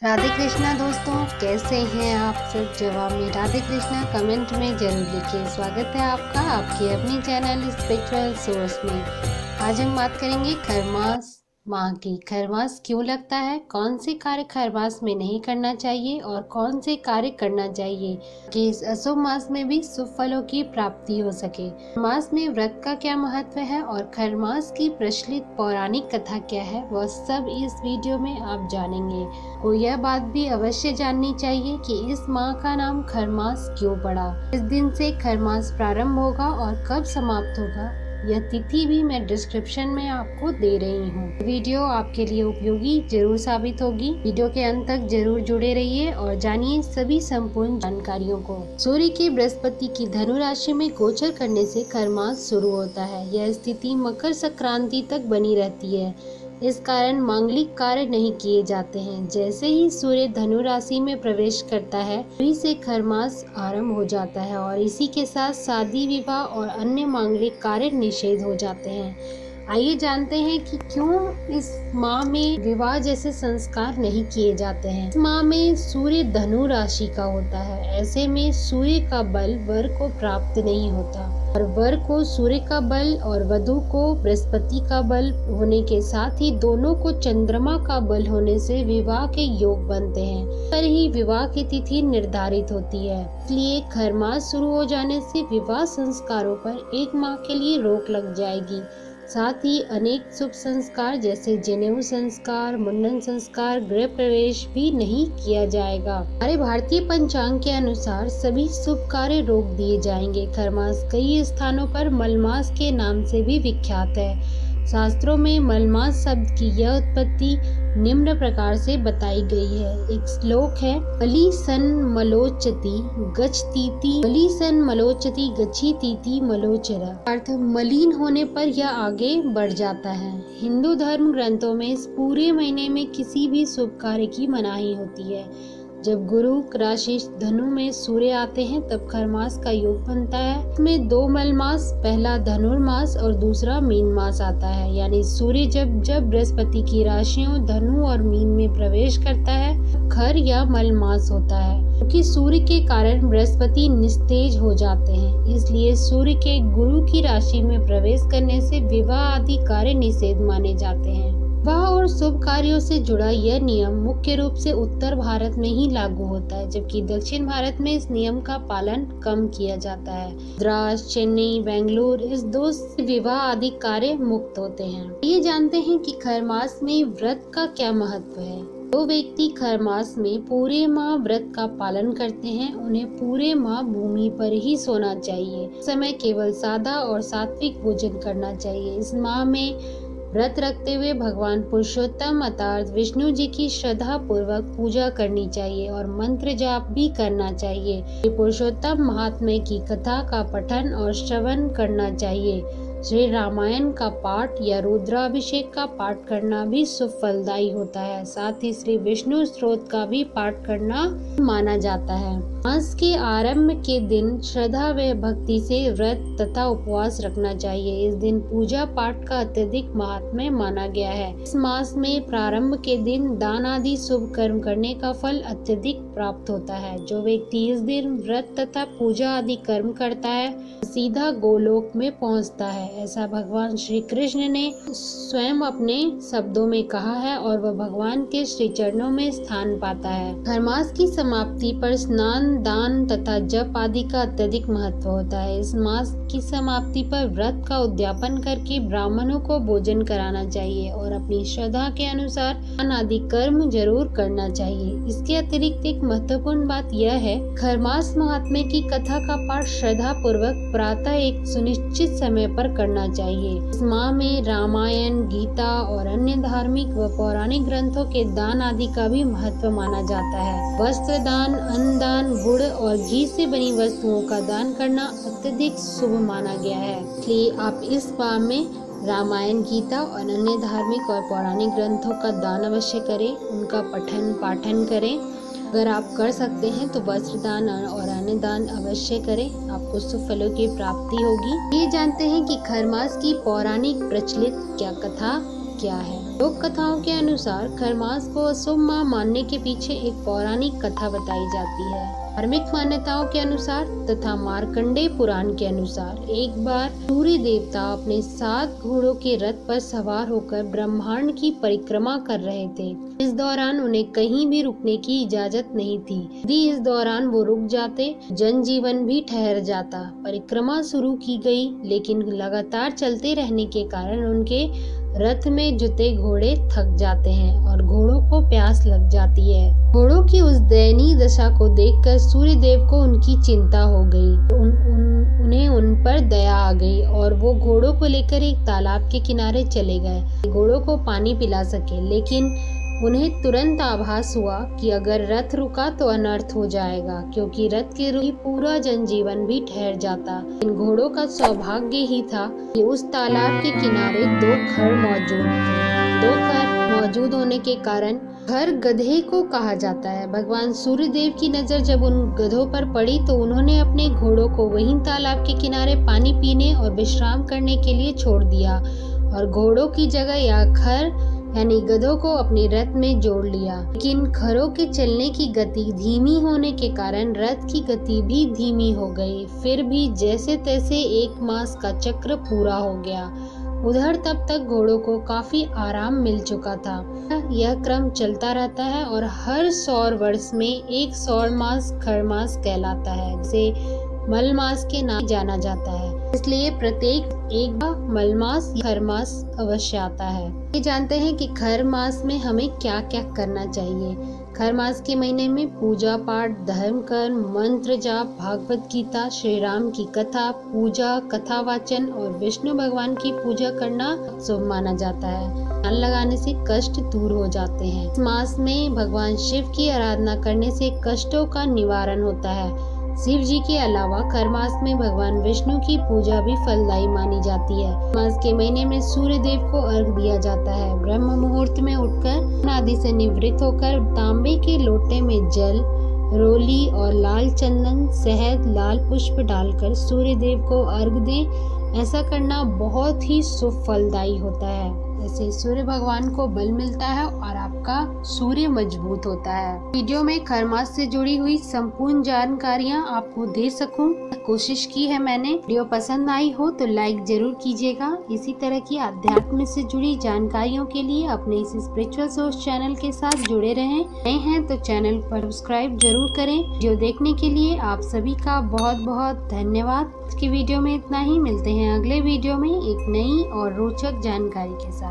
राधे कृष्णा दोस्तों, कैसे हैं आप सब। जवाब में राधे कृष्णा कमेंट में जरूर लिखिए। स्वागत है आपका आपके अपने चैनल स्पिरिचुअल सोर्स में। आज हम बात करेंगे खरमास माह की। खरमास क्यों लगता है, कौन से कार्य खरमास में नहीं करना चाहिए और कौन से कार्य करना चाहिए कि इस अशुभ मास में भी शुभ फलों की प्राप्ति हो सके। मास में व्रत का क्या महत्व है और खरमास की प्रचलित पौराणिक कथा क्या है, वह सब इस वीडियो में आप जानेंगे। को यह बात भी अवश्य जाननी चाहिए कि इस माह का नाम खरमास क्यों पड़ा, इस दिन से खरमास प्रारंभ होगा और कब समाप्त होगा, यह तिथि भी मैं डिस्क्रिप्शन में आपको दे रही हूँ। वीडियो आपके लिए उपयोगी जरूर साबित होगी। वीडियो के अंत तक जरूर जुड़े रहिए और जानिए सभी संपूर्ण जानकारियों को। सूर्य की बृहस्पति की धनु राशि में गोचर करने से खरमास शुरू होता है। यह स्थिति मकर संक्रांति तक बनी रहती है। इस कारण मांगलिक कार्य नहीं किए जाते हैं। जैसे ही सूर्य धनु राशि में प्रवेश करता है, तभी से खरमास आरंभ हो जाता है और इसी के साथ शादी विवाह और अन्य मांगलिक कार्य निषेध हो जाते हैं। आइए जानते हैं कि क्यों इस माह में विवाह जैसे संस्कार नहीं किए जाते हैं। इस माह में सूर्य धनु राशि का होता है। ऐसे में सूर्य का बल वर को प्राप्त नहीं होता और वर को सूर्य का बल और वधू को बृहस्पति का बल होने के साथ ही दोनों को चंद्रमा का बल होने से विवाह के योग बनते हैं। पर ही विवाह की तिथि निर्धारित होती है। इसलिए खरमास शुरू हो जाने से विवाह संस्कारों पर 1 माह के लिए रोक लग जाएगी। साथ ही अनेक शुभ संस्कार जैसे जनेऊ संस्कार, मुंडन संस्कार, गृह प्रवेश भी नहीं किया जाएगा। हमारे भारतीय पंचांग के अनुसार सभी शुभ कार्य रोक दिए जाएंगे। खरमास कई स्थानों पर मलमास के नाम से भी विख्यात है। शास्त्रों में मलमास शब्द की यह उत्पत्ति निम्न प्रकार से बताई गई है। एक श्लोक है, मली सन मलोचती गच्छतीति, मली सन मलोचती गच्छीतीति मलोचरा। अर्थ मलिन होने पर यह आगे बढ़ जाता है। हिंदू धर्म ग्रंथों में इस पूरे महीने में किसी भी शुभ कार्य की मनाही होती है। जब गुरु राशि धनु में सूर्य आते हैं तब खरमास का योग बनता है। इसमें 2 मलमास, पहला धनुर्मास और दूसरा मीन मास आता है। यानी सूर्य जब बृहस्पति की राशियों धनु और मीन में प्रवेश करता है, खर या मलमास होता है। क्योंकि सूर्य के कारण बृहस्पति निस्तेज हो जाते हैं, इसलिए सूर्य के गुरु की राशि में प्रवेश करने से विवाह आदि कार्य निषेध माने जाते हैं। विवाह और शुभ कार्यों से जुड़ा यह नियम मुख्य रूप से उत्तर भारत में ही लागू होता है, जबकि दक्षिण भारत में इस नियम का पालन कम किया जाता है। मद्रास, चेन्नई, बेंगलुरु इस 2 विवाह आदि कार्य मुक्त होते हैं। ये जानते हैं कि खरमास में व्रत का क्या महत्व है। जो व्यक्ति खरमास में पूरे माह व्रत का पालन करते हैं, उन्हें पूरे माह भूमि पर ही सोना चाहिए। इस समय केवल सादा और सात्विक भोजन करना चाहिए। इस माह में व्रत रखते हुए भगवान पुरुषोत्तम अर्थात विष्णु जी की श्रद्धा पूर्वक पूजा करनी चाहिए और मंत्र जाप भी करना चाहिए। पुरुषोत्तम महात्म्य की कथा का पठन और श्रवण करना चाहिए। श्री रामायण का पाठ या रुद्राभिषेक का पाठ करना भी शुभ फलदायी होता है। साथ ही श्री विष्णु स्तोत्र का भी पाठ करना माना जाता है। मास के आरंभ के दिन श्रद्धा व भक्ति से व्रत तथा उपवास रखना चाहिए। इस दिन पूजा पाठ का अत्यधिक महात्म्य माना गया है। इस मास में प्रारंभ के दिन दान आदि शुभ कर्म करने का फल अत्यधिक प्राप्त होता है। जो व्यक्ति इस दिन व्रत तथा पूजा आदि कर्म करता है, सीधा गोलोक में पहुंचता है। ऐसा भगवान श्री कृष्ण ने स्वयं अपने शब्दों में कहा है और वह भगवान के श्री चरणों में स्थान पाता है। खरमास की समाप्ति पर स्नान, दान तथा जप आदि का अत्यधिक महत्व होता है। इस मास की समाप्ति पर व्रत का उद्यापन करके ब्राह्मणों को भोजन कराना चाहिए और अपनी श्रद्धा के अनुसार दान आदि कर्म जरूर करना चाहिए। इसके अतिरिक्त एक महत्वपूर्ण बात यह है, खरमास महात्म्य की कथा का पाठ श्रद्धा पूर्वक प्रातः एक सुनिश्चित समय पर करना चाहिए। इस माह में रामायण, गीता और अन्य धार्मिक व पौराणिक ग्रंथों के दान आदि का भी महत्व माना जाता है। वस्त्र दान, अन्न दान, गुड़ और घी से बनी वस्तुओं का दान करना अत्यधिक शुभ माना गया है। इसलिए आप इस माह में रामायण, गीता और अन्य धार्मिक और पौराणिक ग्रंथों का दान अवश्य करें, उनका पठन पाठन करें। अगर आप कर सकते हैं तो वस्त्र दान और अन्य दान अवश्य करें, आपको शुभ फलों की प्राप्ति होगी। ये जानते हैं कि खरमास की पौराणिक प्रचलित क्या कथा क्या है। लोक कथाओं के अनुसार खरमास को अशुभ माह मानने के पीछे एक पौराणिक कथा बताई जाती है। धार्मिक मान्यताओं के अनुसार तथा मार्कंडेय पुराण के अनुसार एक बार सूर्य देवता अपने 7 घोड़ों के रथ पर सवार होकर ब्रह्मांड की परिक्रमा कर रहे थे। इस दौरान उन्हें कहीं भी रुकने की इजाजत नहीं थी। यदि इस दौरान वो रुक जाते, जनजीवन भी ठहर जाता। परिक्रमा शुरू की गई, लेकिन लगातार चलते रहने के कारण उनके रथ में जुते घोड़े थक जाते हैं और घोड़ों को प्यास लग जाती है। घोड़ों की उस दयनीय दशा को देखकर सूर्य देव को उनकी चिंता हो गई। उन्हें उन पर दया आ गई और वो घोड़ों को लेकर एक तालाब के किनारे चले गए, घोड़ों को पानी पिला सके। लेकिन उन्हें तुरंत आभास हुआ कि अगर रथ रुका तो अनर्थ हो जाएगा, क्योंकि रथ के रुके पूरा जनजीवन भी ठहर जाता। इन घोड़ों का सौभाग्य ही था कि उस तालाब के किनारे 2 खर मौजूद थे। 2 खर मौजूद होने के कारण खर गधे को कहा जाता है। भगवान सूर्य देव की नजर जब उन गधों पर पड़ी तो उन्होंने अपने घोड़ों को वहीं तालाब के किनारे पानी पीने और विश्राम करने के लिए छोड़ दिया और घोड़ों की जगह यह खर यानी गधों को अपने रथ में जोड़ लिया। लेकिन खरों के चलने की गति धीमी होने के कारण रथ की गति भी धीमी हो गई। फिर भी जैसे तैसे 1 मास का चक्र पूरा हो गया। उधर तब तक घोड़ों को काफी आराम मिल चुका था। यह क्रम चलता रहता है और हर सौर वर्ष में एक सौर मास खरमास कहलाता है, जिसे मलमास के नाम जाना जाता है। इसलिए प्रत्येक एक मलमास खरमास अवश्य आता है। ये जानते हैं कि खरमास में हमें क्या क्या करना चाहिए। खरमास के महीने में पूजा पाठ, धर्म कर्म, मंत्र जाप, भागवत गीता, श्री राम की कथा, पूजा, कथा वाचन और विष्णु भगवान की पूजा करना शुभ माना जाता है। ध्यान लगाने से कष्ट दूर हो जाते हैं। इस मास में भगवान शिव की आराधना करने से कष्टों का निवारण होता है। शिव जी के अलावा खरमास में भगवान विष्णु की पूजा भी फलदायी मानी जाती है। मास के महीने में सूर्य देव को अर्घ दिया जाता है। ब्रह्म मुहूर्त में उठकर आदि से निवृत्त होकर तांबे के लोटे में जल, रोली और लाल चंदन, शहद, लाल पुष्प डालकर सूर्य देव को अर्घ दें। ऐसा करना बहुत ही शुभ फलदायी होता है। ऐसे सूर्य भगवान को बल मिलता है और आपका सूर्य मजबूत होता है। वीडियो में खरमास से जुड़ी हुई संपूर्ण जानकारियाँ आपको दे सकूं, कोशिश की है मैंने। वीडियो पसंद आई हो तो लाइक जरूर कीजिएगा। इसी तरह की अध्यात्म से जुड़ी जानकारियों के लिए अपने इस स्पिरिचुअल सोर्स चैनल के साथ जुड़े रहें। नए हैं तो चैनल पर सब्सक्राइब जरूर करें। वीडियो देखने के लिए आप सभी का बहुत बहुत धन्यवाद। आज की वीडियो में इतना ही। मिलते हैं अगले वीडियो में एक नई और रोचक जानकारी के साथ।